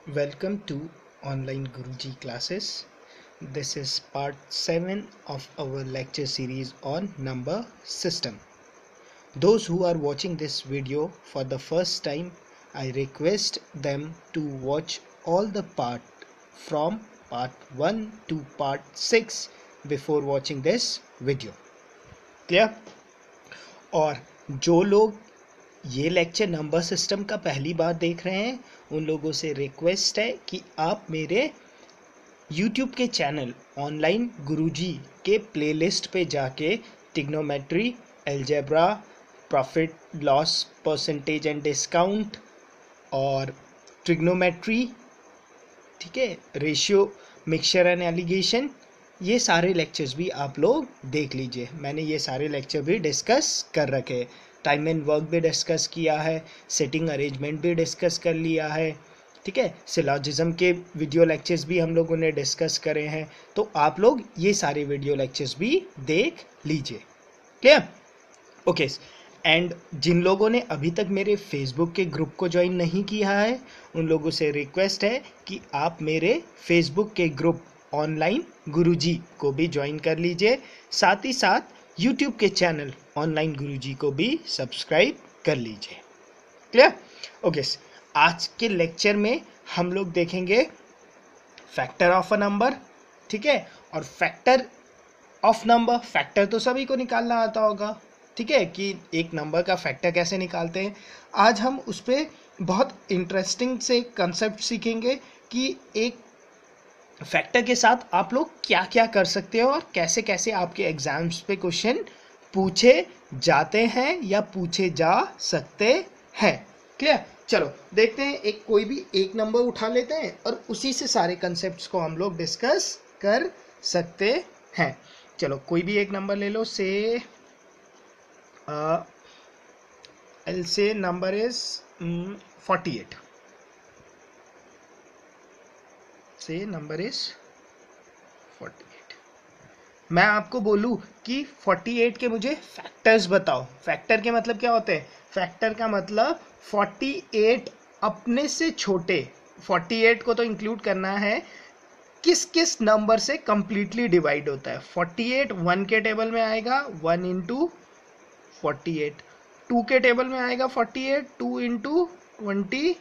Welcome to Online Guruji classes. This is part 7 of our lecture series on number system. Those who are watching this video for the first time, I request them to watch all the part from part 1 to part 6 before watching this video. Clear? और जो लोग ये lecture number system का पहली बार देख रहे हैं उन लोगों से रिक्वेस्ट है कि आप मेरे YouTube के चैनल ऑनलाइन गुरुजी के प्लेलिस्ट पे जाके trigonometry, algebra, profit loss percentage and discount और ट्रिग्नोमेट्री, ठीक है, रेशियो, मिक्सचर एंड एलिगेशन, ये सारे लेक्चर्स भी आप लोग देख लीजिए। मैंने ये सारे लेक्चर भी डिस्कस कर रखे हैं। टाइम एंड वर्क भी डिस्कस किया है, सेटिंग अरेंजमेंट भी डिस्कस कर लिया है, ठीक है, सिलॉजिज्म के वीडियो लेक्चर्स भी हम लोगों ने डिस्कस करे हैं। तो आप लोग ये सारे वीडियो लेक्चर्स भी देख लीजिए। क्लियर? ओके। एंड जिन लोगों ने अभी तक मेरे फेसबुक के ग्रुप को ज्वाइन नहीं किया है उन लोगों से रिक्वेस्ट है कि आप मेरे फेसबुक के ग्रुप ऑनलाइन गुरुजी को भी ज्वाइन कर लीजिए। साथ ही साथ यूट्यूब के चैनल ऑनलाइन गुरुजी को भी सब्सक्राइब कर लीजिए। क्लियर? ओके। आज के लेक्चर में हम लोग देखेंगे फैक्टर ऑफ अ नंबर, ठीक है, और फैक्टर ऑफ नंबर, फैक्टर तो सभी को निकालना आता होगा, ठीक है, कि एक नंबर का फैक्टर कैसे निकालते हैं। आज हम उस पर बहुत इंटरेस्टिंग से कंसेप्ट सीखेंगे कि एक फैक्टर के साथ आप लोग क्या क्या कर सकते हो और कैसे कैसे आपके एग्जाम्स पे क्वेश्चन पूछे जाते हैं या पूछे जा सकते हैं। क्लियर? चलो देखते हैं, एक कोई भी एक नंबर उठा लेते हैं और उसी से सारे कंसेप्ट्स को हम लोग डिस्कस कर सकते हैं। चलो कोई भी एक नंबर ले लो। से I'll say number is 48. Say number is 48. मैं आपको बोलूँ कि 48 के मुझे फैक्टर्स बताओ। फैक्टर के मतलब क्या होते हैं? फैक्टर का मतलब 48 अपने से छोटे, 48 को तो इंक्लूड करना है, किस किस नंबर से कंप्लीटली डिवाइड होता है। 48 1 के टेबल में आएगा 1 इंटू 48, 2 के टेबल में आएगा 48 2 इंटू 24,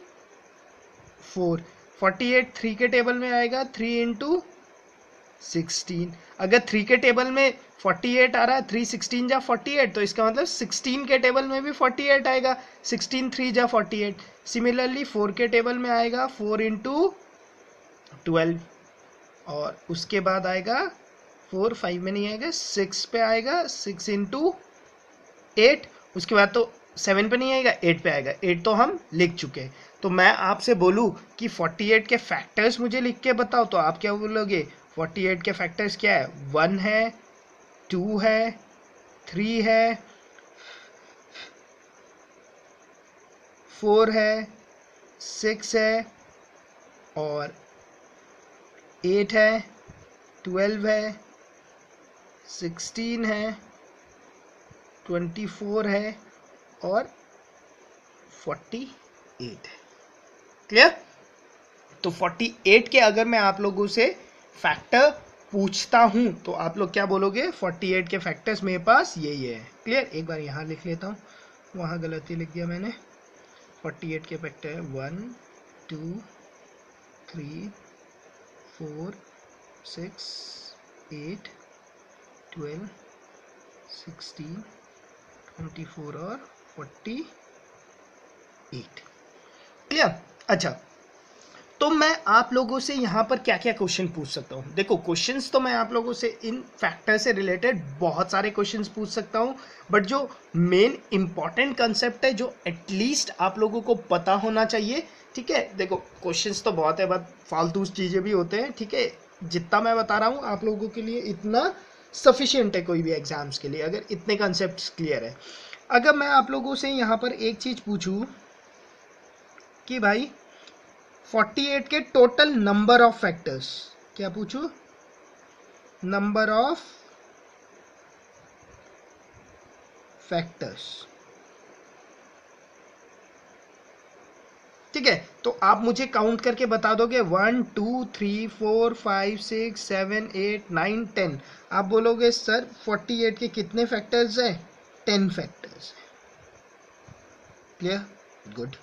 48 3 के टेबल में आएगा 3 इंटू 16। अगर 3 के टेबल में 48 आ रहा है, 3 16 जा 48, तो इसका मतलब 16 के टेबल में भी 48 आएगा, 16 3 जा 48। सिमिलरली 4 के टेबल में आएगा 4 इंटू 12, और उसके बाद आएगा 4 5 में नहीं आएगा, 6 पे आएगा 6 इंटू 8, उसके बाद तो 7 पे नहीं आएगा, 8 पे आएगा। 8 तो हम लिख चुके हैं। तो मैं आपसे बोलूँ कि 48 के फैक्टर्स मुझे लिख के बताओ, तो आप क्या बोलोगे? 48 के फैक्टर्स क्या है? 1 है, 2 है, 3 है, 4 है, 6 है, और 8 है, 12 है, 16 है, 24 है और 48 है। क्लियर? तो 48 के अगर मैं आप लोगों से फैक्टर पूछता हूं तो आप लोग क्या बोलोगे? 48 के फैक्टर्स मेरे पास ये है। क्लियर? एक बार यहां लिख लेता हूं, वहां गलती लिख दिया मैंने। 48 के फैक्टर है 1 2 3 4 6 8 12 16 24 और 48। क्लियर? अच्छा, तो मैं आप लोगों से यहाँ पर क्या क्या क्वेश्चन पूछ सकता हूँ? देखो, क्वेश्चंस तो मैं आप लोगों से इन फैक्टर से रिलेटेड बहुत सारे क्वेश्चंस पूछ सकता हूँ, बट जो मेन इंपॉर्टेंट कंसेप्ट है, जो एटलीस्ट आप लोगों को पता होना चाहिए, ठीक है। देखो क्वेश्चंस तो बहुत है, बट फालतू चीज़ें भी होते हैं, ठीक है। जितना मैं बता रहा हूँ आप लोगों के लिए इतना सफिशिएंट है कोई भी एग्जाम्स के लिए, अगर इतने कंसेप्ट क्लियर है। अगर मैं आप लोगों से यहाँ पर एक चीज़ पूछूँ कि भाई 48 के टोटल नंबर ऑफ फैक्टर्स, क्या पूछूं? Number of factors. ठीक है, तो आप मुझे काउंट करके बता दोगे 1 2 3 4 5 6 7 8 9 10। आप बोलोगे सर 48 के कितने फैक्टर्स हैं? 10 फैक्टर्स। क्लियर? गुड।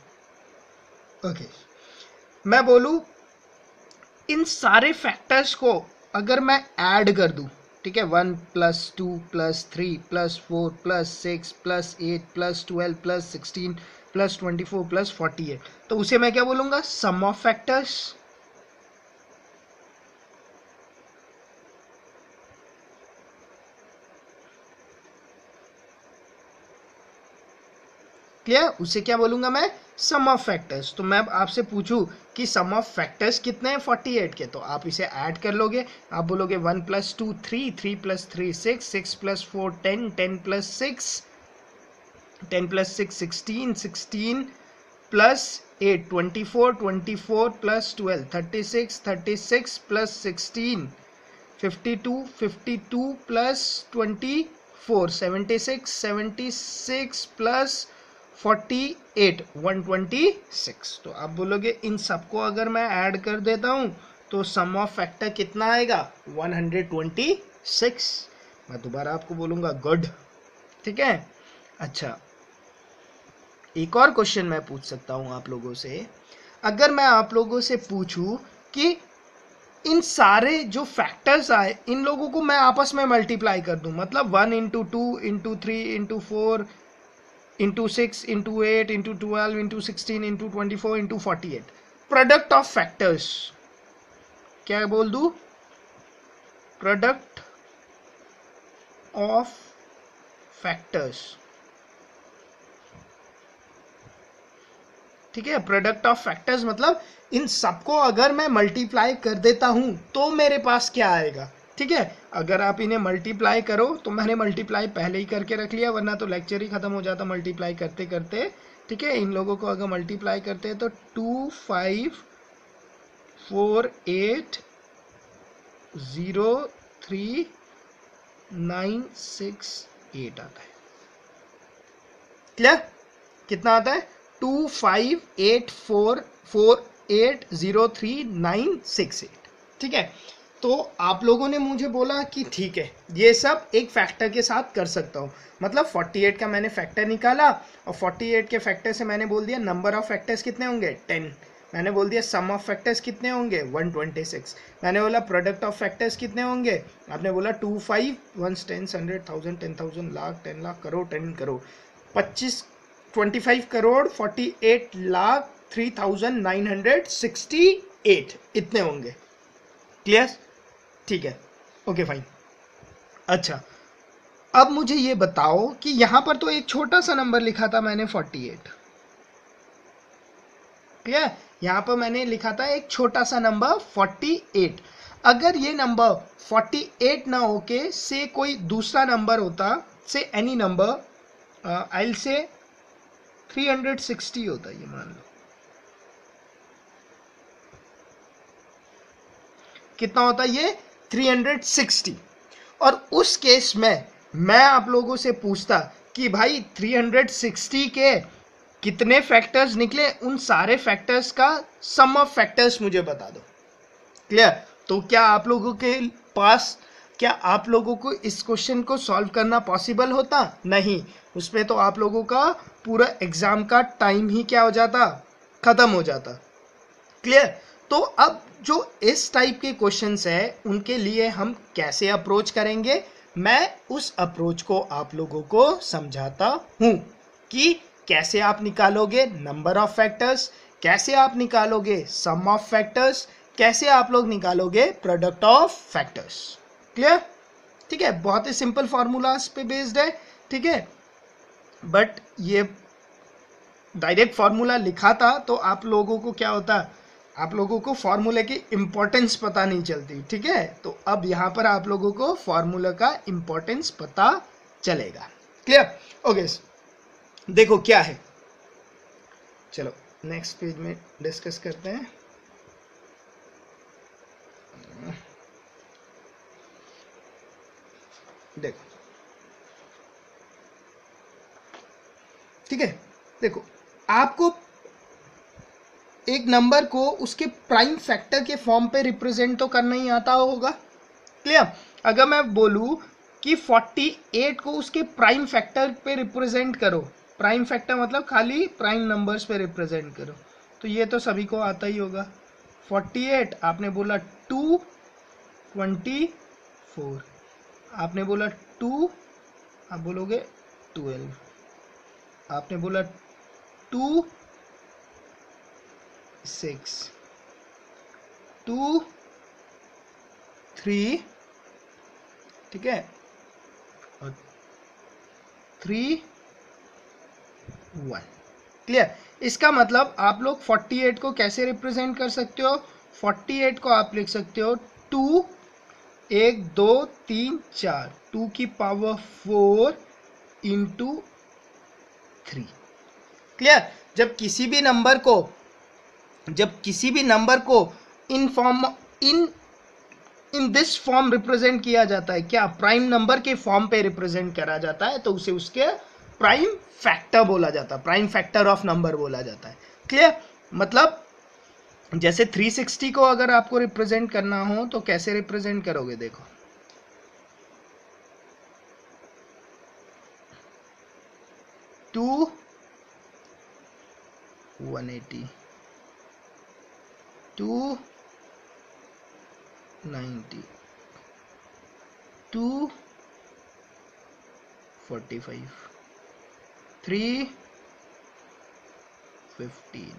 ओके, मैं बोलूं इन सारे फैक्टर्स को अगर मैं ऐड कर दूं, ठीक है, 1 plus 2 plus 3 plus 4 plus 6 plus 8 plus 12 plus 16 plus 24 plus 48, तो उसे मैं क्या बोलूंगा? सम ऑफ फैक्टर्स। क्लियर? उसे क्या बोलूंगा मैं? सम ऑफ फैक्टर्स। तो मैं आपसे पूछूं कि सम ऑफ फैक्टर्स कितने हैं 48 के, तो आप इसे ऐड कर लोगे। आप बोलोगे 1 plus 2 3, 3 plus 3 6, 6 plus 4 10, 10 plus 6 10 plus 6 16, 16 plus 8 24, 24 plus 12 36, 36 plus 16 52, 52 plus 24 76, 76 plus 48 126। तो आप बोलोगे इन सबको अगर मैं ऐड कर देता हूं तो सम ऑफ फैक्टर कितना आएगा? 126। मैं दोबारा आपको बोलूंगा गुड। ठीक है, अच्छा एक और क्वेश्चन मैं पूछ सकता हूं आप लोगों से। अगर मैं आप लोगों से पूछूं कि इन सारे जो फैक्टर्स आए इन लोगों को मैं आपस में मल्टीप्लाई कर दूं, मतलब 1 into 2 into 3 into 4 into 6 into 8 into 12 into 16 into 24 into 48, product of factors क्या बोल दूं? Product of factors. ठीक है, प्रोडक्ट ऑफ फैक्टर्स मतलब इन सबको अगर मैं मल्टीप्लाई कर देता हूं तो मेरे पास क्या आएगा? ठीक है, अगर आप इन्हें मल्टीप्लाई करो, तो मैंने मल्टीप्लाई पहले ही करके रख लिया वरना तो लेक्चर ही खत्म हो जाता मल्टीप्लाई करते करते। ठीक है, इन लोगों को अगर मल्टीप्लाई करते हैं तो 2 5 4 8 0 3 9 6 8 आता है। क्लियर? कितना आता है? 2 5 8 4 4 8 0 3 9 6 8। ठीक है, तो आप लोगों ने मुझे बोला कि ठीक है ये सब एक फैक्टर के साथ कर सकता हूँ, मतलब 48 का मैंने फैक्टर निकाला और 48 के फैक्टर से मैंने बोल दिया नंबर ऑफ फैक्टर्स कितने होंगे 10। मैंने बोल दिया सम ऑफ फैक्टर्स कितने होंगे 126। मैंने बोला प्रोडक्ट ऑफ फैक्टर्स कितने होंगे, आपने बोला 2 5 1 10 100 1000 10,000 लाख 10 लाख करोड़ 10 करोड़ 25 25 करोड़ 48 लाख 3968 इतने होंगे। क्लियर? ठीक है, ओके फाइन। अच्छा अब मुझे ये बताओ कि यहां पर तो एक छोटा सा नंबर लिखा था मैंने 48। क्लियर? यहां पर मैंने लिखा था एक छोटा सा नंबर 48। अगर ये नंबर 48 ना होके से कोई दूसरा नंबर होता, से any number I will say 360 होता, ये मान लो कितना होता ये 360। और उस केस में मैं आप लोगों से पूछता कि भाई 360 के कितने फैक्टर्स निकले, उन सारे फैक्टर्स का सम ऑफ फैक्टर्स मुझे बता दो। क्लियर? तो क्या आप लोगों के पास, क्या आप लोगों को इस क्वेश्चन को सॉल्व करना पॉसिबल होता? नहीं, उसमें तो आप लोगों का पूरा एग्जाम का टाइम ही क्या हो जाता? खत्म हो जाता। क्लियर? तो अब जो इस टाइप के क्वेश्चंस है उनके लिए हम कैसे अप्रोच करेंगे, मैं उस अप्रोच को आप लोगों को समझाता हूं कि कैसे आप निकालोगे नंबर ऑफ फैक्टर्स, कैसे आप निकालोगे सम ऑफ फैक्टर्स, कैसे आप लोग निकालोगे प्रोडक्ट ऑफ फैक्टर्स। क्लियर? ठीक है, बहुत ही सिंपल फॉर्मूलाज पे बेस्ड है। ठीक है, बट ये डायरेक्ट फॉर्मूला लिखा था तो आप लोगों को क्या होता, आप लोगों को फॉर्मूले की इंपॉर्टेंस पता नहीं चलती। ठीक है, तो अब यहां पर आप लोगों को फॉर्मूला का इंपॉर्टेंस पता चलेगा। क्लियर? ओके, देखो क्या है, चलो नेक्स्ट पेज में डिस्कस करते हैं। देखो, ठीक है, देखो आपको एक नंबर को उसके प्राइम फैक्टर के फॉर्म पे रिप्रेजेंट तो करना ही आता होगा। क्लियर? अगर मैं बोलूँ कि 48 को उसके प्राइम फैक्टर पे रिप्रेजेंट करो, प्राइम फैक्टर मतलब खाली प्राइम नंबर्स पे रिप्रेजेंट करो, तो ये तो सभी को आता ही होगा। 48 आपने बोला 224, आपने बोला 2, आप बोलोगे 12, आपने बोला 2 6, 2 3, ठीक है, और 3 1। क्लियर? इसका मतलब आप लोग 48 को कैसे रिप्रेजेंट कर सकते हो? 48 को आप लिख सकते हो 2 1 2 3 4, 2 की पावर 4 इंटू 3। क्लियर? जब किसी भी नंबर को इन दिस फॉर्म रिप्रेजेंट किया जाता है, क्या प्राइम नंबर के फॉर्म पे रिप्रेजेंट करा जाता है, तो उसे उसके प्राइम फैक्टर बोला जाता है, प्राइम फैक्टर ऑफ नंबर बोला जाता है। क्लियर? मतलब जैसे 360 को अगर आपको रिप्रेजेंट करना हो तो कैसे रिप्रेजेंट करोगे? देखो 2 180, 2 90, 2 45, 3 15,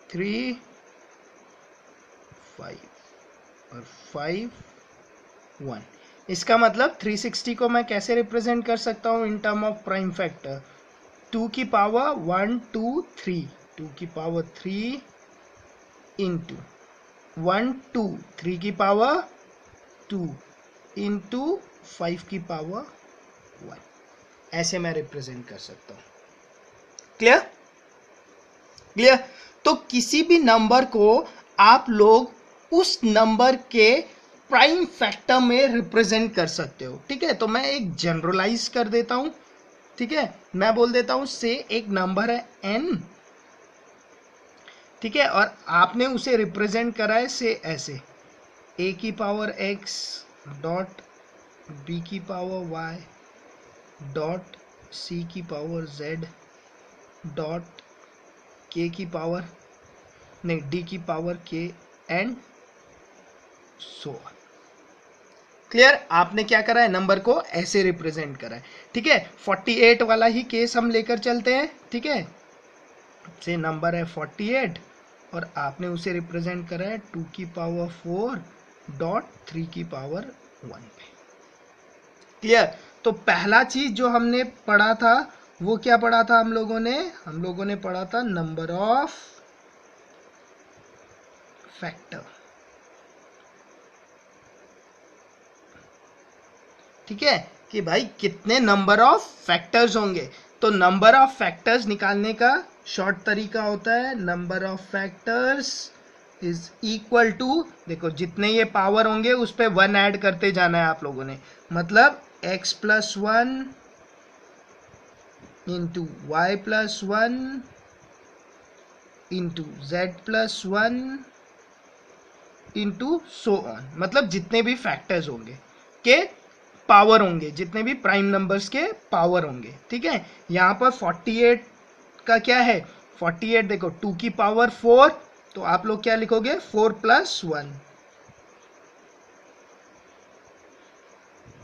3 5 और 5 1। इसका मतलब 360 को मैं कैसे रिप्रेजेंट कर सकता हूँ in term of prime factor? 2 की पावर 1 2 3, 2 की पावर 3 इंटू 1 2, 3 की पावर 2 इंटू 5 की पावर 1, ऐसे मैं रिप्रेजेंट कर सकता हूँ। क्लियर? क्लियर? तो किसी भी नंबर को आप लोग उस नंबर के प्राइम फैक्टर में रिप्रेजेंट कर सकते हो। ठीक है, तो मैं एक जनरलाइज कर देता हूं। ठीक है, मैं बोल देता हूं से एक नंबर है n, ठीक है, और आपने उसे रिप्रेजेंट करा है से ऐसे a की पावर x डॉट b की पावर y डॉट c की पावर z डॉट k की पावर नहीं d की power k and so on. Clear? आपने क्या करा है? नंबर को ऐसे रिप्रेजेंट करा है। ठीक है, 48 वाला ही केस हम लेकर चलते हैं। ठीक है, से नंबर है 48 और आपने उसे रिप्रेजेंट करा है 2 की पावर 4 डॉट 3 की पावर 1 पे। क्लियर? तो पहला चीज जो हमने पढ़ा था वो क्या पढ़ा था हम लोगों ने पढ़ा था नंबर ऑफ फैक्टर। ठीक है, कि भाई कितने नंबर ऑफ फैक्टर्स होंगे। तो नंबर ऑफ फैक्टर्स निकालने का शॉर्ट तरीका होता है number of factors is equal to, देखो जितने ये पावर होंगे उस पर 1 ऐड करते जाना है आप लोगों ने। मतलब x plus 1 into Y plus 1 into Z plus 1 into so on. मतलब जितने भी फैक्टर्स होंगे के पावर होंगे, जितने भी प्राइम नंबर्स के पावर होंगे। ठीक है, यहाँ पर 48 का क्या है? 48 देखो 2 की पावर 4, तो आप लोग क्या लिखोगे? 4 प्लस 1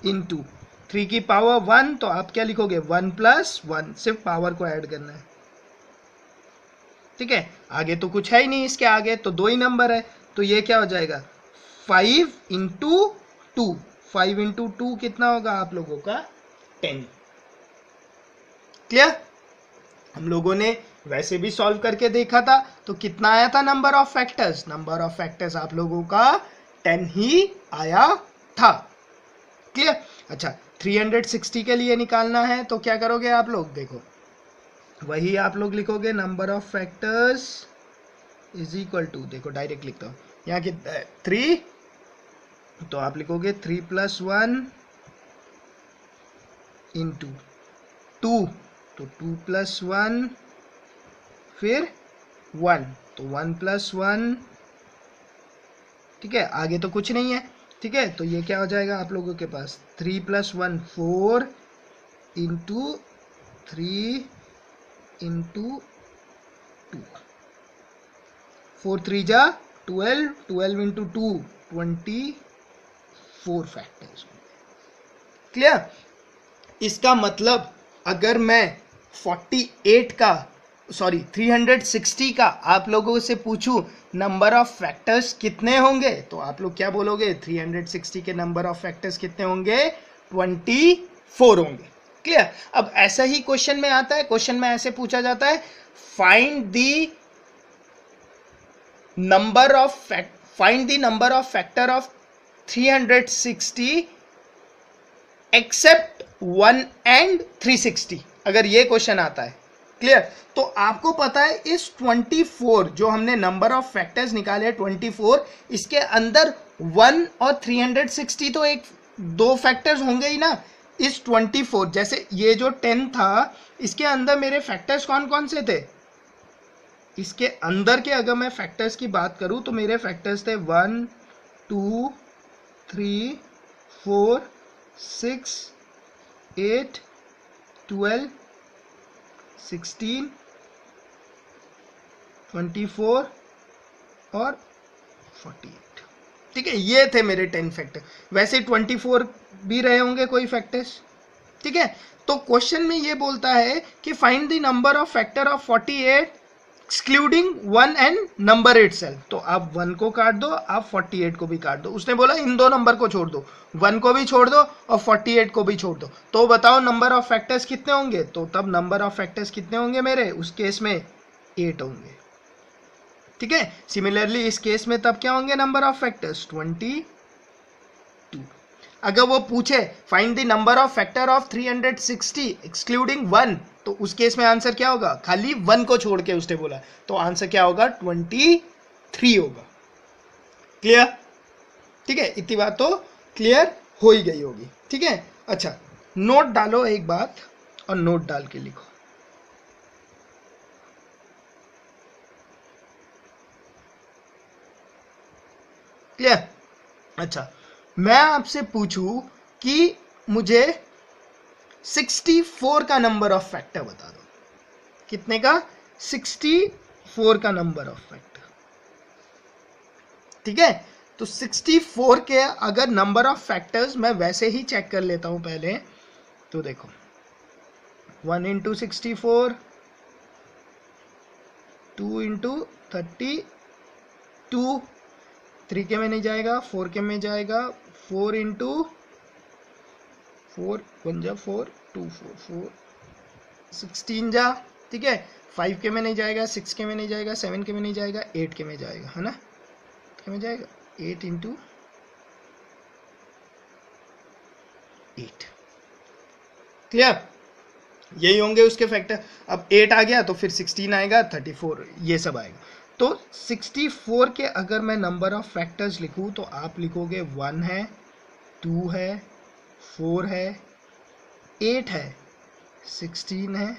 इंटू 3 की पावर 1, तो आप क्या लिखोगे? 1 प्लस 1, सिर्फ पावर को ऐड करना है। ठीक है, आगे तो कुछ है ही नहीं, इसके आगे तो 2 ही नंबर है, तो ये क्या हो जाएगा? 5 इंटू 2, 5 इंटू 2 कितना होगा आप लोगों का? 10। क्लियर? हम लोगों ने वैसे भी सॉल्व करके देखा था, तो कितना आया था number of factors? Number of factors आप लोगों का 10 ही आया था। क्लियर? अच्छा, 360 के लिए निकालना है तो क्या करोगे आप लोग? देखो वही आप लोग लिखोगे number of factors is equal to, देखो डायरेक्ट लिखता हूं, यहाँ कितना है? 3, तो आप लिखोगे 3 प्लस 1 इंटू 2, तो 2 प्लस 1 फिर 1, तो 1 + 1, ठीक है, आगे तो कुछ नहीं है, ठीक है, तो ये क्या हो जाएगा आप लोगों के पास 3 + 1 4 इंटू 3 इंटू 2, 4 3 जा 12, 12 इंटू 2 24 फैक्टर्स। क्लियर? इसका मतलब अगर मैं 360 का आप लोगों से पूछूं नंबर ऑफ फैक्टर्स कितने होंगे, तो आप लोग क्या बोलोगे? 360 के नंबर ऑफ फैक्टर्स कितने होंगे? 24 होंगे। क्लियर? अब ऐसा ही क्वेश्चन में आता है, क्वेश्चन में ऐसे पूछा जाता है, find the number of factor of 360 except 1 and 360, अगर ये क्वेश्चन आता है। क्लियर? तो आपको पता है इस 24 जो हमने नंबर ऑफ फैक्टर्स निकाले 24, इसके अंदर 1 और 360 तो एक दो फैक्टर्स होंगे ही ना। इस 24 जैसे ये जो 10 था, इसके अंदर मेरे फैक्टर्स कौन कौन से थे? इसके अंदर के अगर मैं फैक्टर्स की बात करूं तो मेरे फैक्टर्स थे 1 2 3 4 6 8 12 16 24 और 48। ठीक है, ये थे मेरे 10 फैक्टर। वैसे 24 भी रहे होंगे कोई फैक्टर्स। ठीक है, तो क्वेश्चन में ये बोलता है कि find the number of factor of 48 excluding 1 and number itself. तो आप 1 को काट दो, आप 48 को भी काट दो। उसने बोला इन दो नंबर को छोड़ दो, 1 को भी छोड़ दो और 48 को भी छोड़ दो। तो बताओ नंबर ऑफ फैक्टर्स कितने होंगे? तो तब नंबर ऑफ फैक्टर्स कितने होंगे मेरे? उस केस में 8 होंगे। ठीक है, सिमिलरली इस केस में तब क्या होंगे नंबर ऑफ फैक्टर्स? 22। अगर वो पूछे find the number of factor of 360 excluding 1, तो उस केस में आंसर क्या होगा? खाली 1 को छोड़ के उसने बोला, तो आंसर क्या होगा? 23 होगा। क्लियर? ठीक है, इतनी बात तो क्लियर हो ही गई होगी। ठीक है, अच्छा नोट डालो एक बात और नोट डाल के लिखो। क्लियर? अच्छा, मैं आपसे पूछूं कि मुझे 64 का नंबर ऑफ फैक्टर बता दो। कितने का? 64 का नंबर ऑफ फैक्टर। ठीक है, तो 64 के अगर नंबर ऑफ फैक्टर्स मैं वैसे ही चेक कर लेता हूं पहले, तो देखो 1 इंटू 64, 2 इंटू 32, 3 के में नहीं जाएगा, 4 के में जाएगा, 4 इंटू 4 1 जा 4 2 4 4 16 जा। ठीक है, 5 के में नहीं जाएगा, 6 के में नहीं जाएगा, 7 के में नहीं जाएगा, 8 के में जाएगा, है ना? के में जाएगा 8 इंटू 8। क्लियर? यही होंगे उसके फैक्टर। अब 8 आ गया तो फिर 16 आएगा, 34, ये सब आएगा। तो 64 के अगर मैं नंबर ऑफ फैक्टर्स लिखूं तो आप लिखोगे 1 है, 2 है, 4 है, 8 है, 16 है,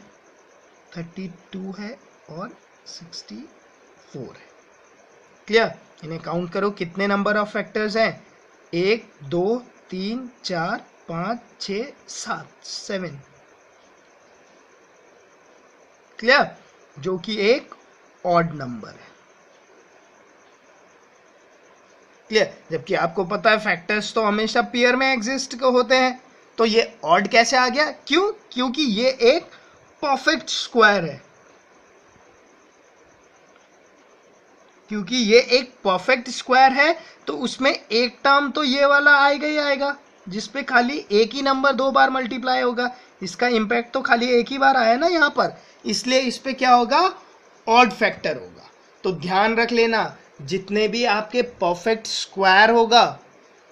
32 है और 64 है। क्लियर? इन्हें काउंट करो, कितने नंबर ऑफ फैक्टर्स हैं? 1 2 3 4 5 6 7 7। क्लियर? जो कि एक ऑड नंबर है। क्लियर? जबकि आपको पता है फैक्टर्स तो हमेशा पेयर में एग्जिस्ट होते हैं, तो ये ऑड कैसे आ गया? क्यों? क्योंकि ये एक परफेक्ट स्क्वायर है। क्योंकि ये एक परफेक्ट स्क्वायर है तो उसमें एक टर्म तो ये वाला आएगा ही आएगा, जिसपे खाली एक ही नंबर 2 बार मल्टीप्लाई होगा। इसका इंपैक्ट तो खाली एक ही बार आया ना यहाँ पर, इसलिए इस पे क्या होगा? ऑड फैक्टर होगा। तो ध्यान रख लेना, जितने भी आपके परफेक्ट स्क्वायर होगा,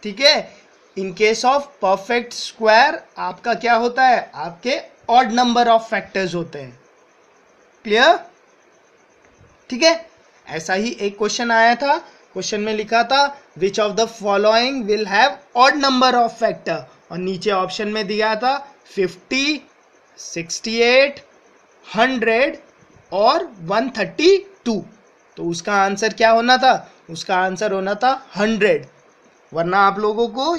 ठीक है, in case of perfect square आपका क्या होता है? आपके ऑड नंबर ऑफ फैक्टर्स होते हैं। क्लियर? ठीक है, ऐसा ही एक क्वेश्चन आया था। क्वेश्चन में लिखा था which of the following will have odd number of factor, और नीचे ऑप्शन में दिया था 50, 68, 100 और 132। तो उसका आंसर क्या होना था, उसका आंसर होना था 100, वरना आप लोगों को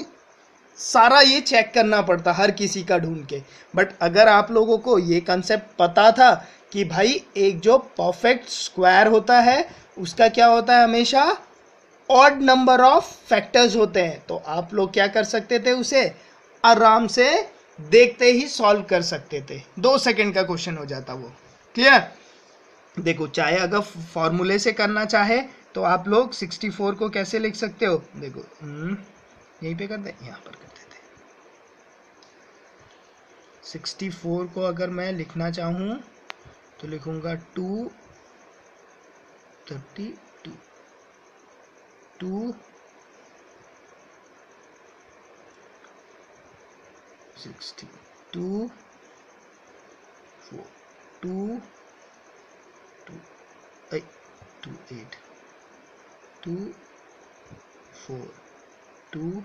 सारा ये चेक करना पड़ता हर किसी का ढूंढ के। बट अगर आप लोगों को ये कंसेप्ट पता था कि भाई एक जो परफेक्ट स्क्वायर होता है उसका क्या होता है, हमेशा ऑड नंबर ऑफ फैक्टर्स होते हैं, तो आप लोग क्या कर सकते थे, उसे आराम से देखते ही सॉल्व कर सकते थे, 2 सेकंड का क्वेश्चन हो जाता वो। क्लियर? देखो, चाहे अगर फॉर्मूले से करना चाहे तो आप लोग 64 को कैसे लिख सकते हो, देखो यहीं पे कर दे, यहाँ पर कर देते। 64 को अगर मैं लिखना चाहूँ तो लिखूंगा 232 2 60 2 4 2 2 8 2 4 2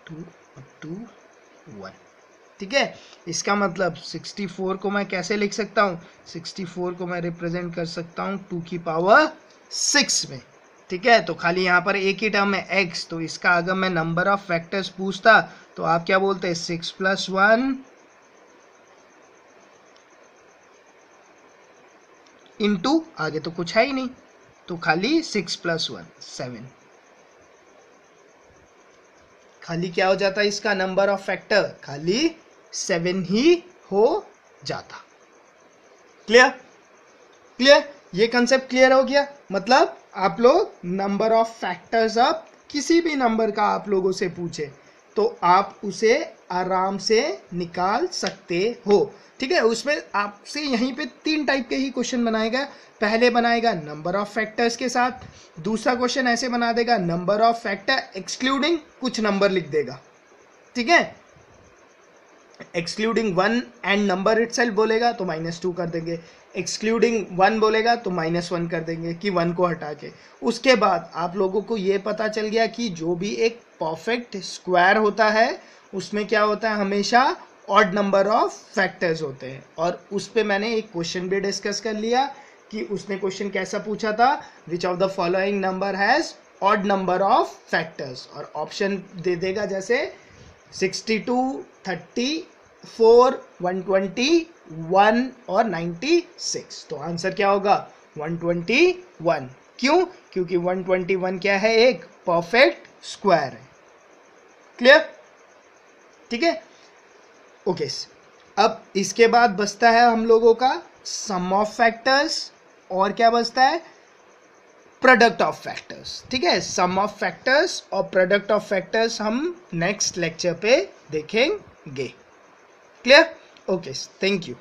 2 2 1। ठीक है, इसका मतलब 64 को मैं कैसे लिख सकता हूँ, 64 को मैं रिप्रेजेंट कर सकता हूँ 2 की पावर 6 में। ठीक है, तो खाली यहाँ पर एक ही टर्म है x, तो इसका अगर मैं नंबर ऑफ फैक्टर्स पूछता तो आप क्या बोलते हैं, 6 + 1 इंटू, आगे तो कुछ है ही नहीं, तो खाली 6 + 1 7, खाली क्या हो जाता है इसका नंबर ऑफ फैक्टर, खाली 7 ही हो जाता। क्लियर? क्लियर? ये कंसेप्ट क्लियर हो गया। मतलब आप लोग नंबर ऑफ फैक्टर्स, आप किसी भी नंबर का आप लोगों से पूछे तो आप उसे आराम से निकाल सकते हो। ठीक है, उसमें आपसे यहीं पे 3 टाइप के ही क्वेश्चन बनाएगा। पहले बनाएगा नंबर ऑफ फैक्टर्स के साथ, दूसरा क्वेश्चन ऐसे बना देगा नंबर ऑफ फैक्टर एक्सक्लूडिंग कुछ नंबर लिख देगा। ठीक है, एक्सक्लूडिंग 1 एंड नंबर इटसेल्फ बोलेगा तो -2 कर देंगे, एक्सक्लूडिंग 1 बोलेगा तो -1 कर देंगे कि 1 को हटा के। उसके बाद आप लोगों को ये पता चल गया कि जो भी एक परफेक्ट स्क्वायर होता है उसमें क्या होता है, हमेशा ऑड नंबर ऑफ फैक्टर्स होते हैं। और उस पे मैंने एक क्वेश्चन भी डिस्कस कर लिया कि उसने क्वेश्चन कैसा पूछा था, which of the following number has odd number of factors, और ऑप्शन दे देगा जैसे 62, 34, 121 और 96। तो आंसर क्या होगा, 121। क्यों? क्योंकि 121 क्या है, एक परफेक्ट स्क्वायर है। क्लियर? ठीक है, ओके। अब इसके बाद बचता है हम लोगों का सम ऑफ फैक्टर्स, और क्या बचता है, प्रोडक्ट ऑफ फैक्टर्स। ठीक है, सम ऑफ फैक्टर्स और प्रोडक्ट ऑफ फैक्टर्स हम नेक्स्ट लेक्चर पे देखेंगे। क्लियर? Okay, thank you.